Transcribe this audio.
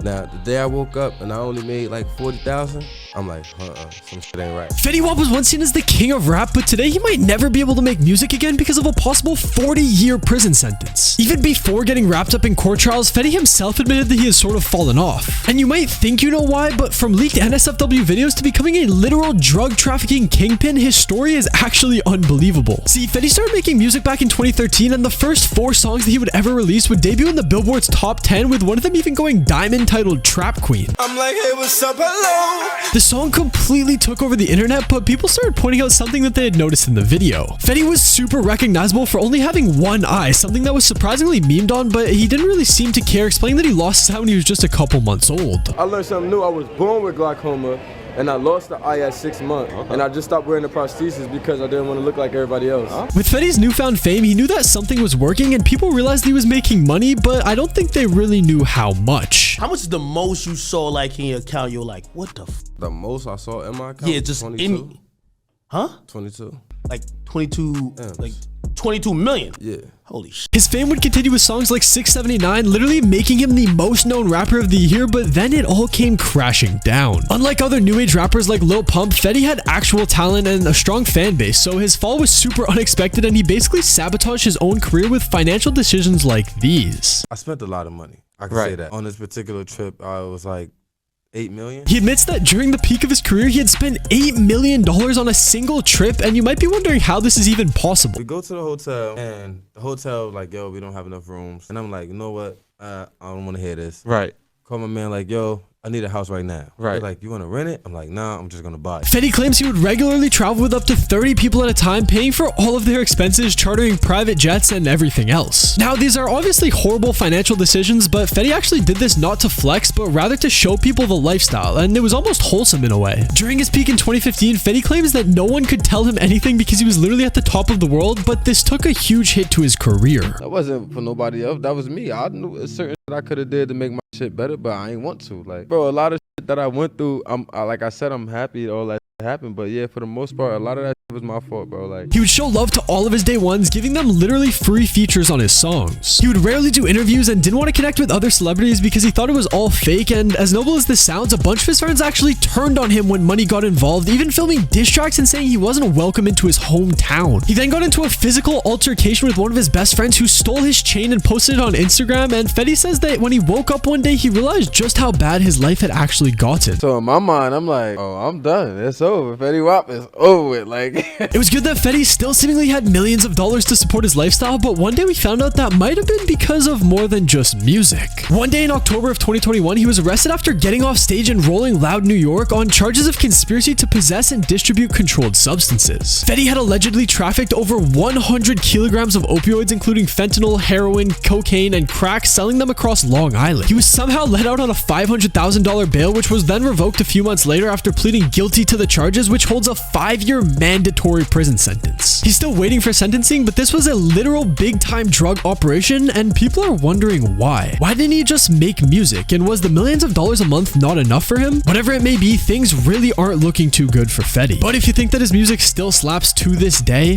Now, the day I woke up and I only made like 40,000, I'm like, some shit ain't right. Fetty Wap was once seen as the king of rap, but today he might never be able to make music again because of a possible 40-year prison sentence. Even before getting wrapped up in court trials, Fetty himself admitted that he has sort of fallen off. And you might think you know why, but from leaked NSFW videos to becoming a literal drug trafficking kingpin, his story is actually unbelievable. See, Fetty started making music back in 2013, and the first 4 songs that he would ever release would debut in the Billboard's top 10, with one of them even going diamond, titled Trap Queen. I'm like, hey, what's up, hello? The song completely took over the internet, but people started pointing out something that they had noticed in the video. Fetty was super recognizable for only having one eye, something that was surprisingly memed on, but he didn't really seem to care, explaining that he lost his eye when he was just a couple months old. I learned something new. I was born with glaucoma, and I lost the eye at 6 months. And I just stopped wearing the prosthesis because I didn't want to look like everybody else. With Fetty's newfound fame, he knew that something was working, and people realized he was making money, but I don't think they really knew how much. How much is the most you saw like in your account? You're like, what the f? The most I saw in my account? Yeah, just 22. Huh? 22. Like 22, like 22 million? Yeah. Holy shit. His fame would continue with songs like 679, literally making him the most known rapper of the year, but then it all came crashing down. Unlike other new age rappers like Lil Pump, Fetty had actual talent and a strong fan base, so his fall was super unexpected, and he basically sabotaged his own career with financial decisions like these. I spent a lot of money. I can say that. On this particular trip, I was like, 8 million? He admits that during the peak of his career, he had spent $8 million on a single trip, and you might be wondering how this is even possible. We go to the hotel, and the hotel like, yo, we don't have enough rooms. And I'm like, you know what? I don't want to hear this. Right. Call my man like, yo, I need a house right now. Right. They're like, you want to rent it? I'm like, nah, I'm just going to buy it. Fetty claims he would regularly travel with up to 30 people at a time, paying for all of their expenses, chartering private jets, and everything else. Now, these are obviously horrible financial decisions, but Fetty actually did this not to flex, but rather to show people the lifestyle, and it was almost wholesome in a way. During his peak in 2015, Fetty claims that no one could tell him anything because he was literally at the top of the world, but this took a huge hit to his career. That wasn't for nobody else. That was me. I knew a certain shit I could have did to make my shit better, but I ain't want to. Like, bro, a lot of shit that I went through, like I said, I'm happy all that happened, but yeah, for the most part, a lot of that shit was my fault, bro. Like, he would show love to all of his day ones, giving them literally free features on his songs. He would rarely do interviews and didn't want to connect with other celebrities because he thought it was all fake, and as noble as this sounds, a bunch of his friends actually turned on him when money got involved, even filming diss tracks and saying he wasn't welcome into his hometown. He then got into a physical altercation with one of his best friends who stole his chain and posted it on Instagram, and Fetty says that when he woke up one day, he realized just how bad his life had actually gotten. So in my mind, I'm like, oh, I'm done. It's over. Fetty Wap is over with. Like, it was good that Fetty still seemingly had millions of dollars to support his lifestyle, but one day we found out that might have been because of more than just music. One day in October of 2021, he was arrested after getting off stage in Rolling Loud, New York on charges of conspiracy to possess and distribute controlled substances. Fetty had allegedly trafficked over 100 kilograms of opioids, including fentanyl, heroin, cocaine, and crack, selling them across Long Island. He was somehow let out on a $500,000 bail, which was then revoked a few months later after pleading guilty to the charges, which holds a 5-year mandatory prison sentence. He's still waiting for sentencing, but this was a literal big-time drug operation, and people are wondering why. Why didn't he just make music, and was the millions of dollars a month not enough for him? Whatever it may be, things really aren't looking too good for Fetty. But if you think that his music still slaps to this day,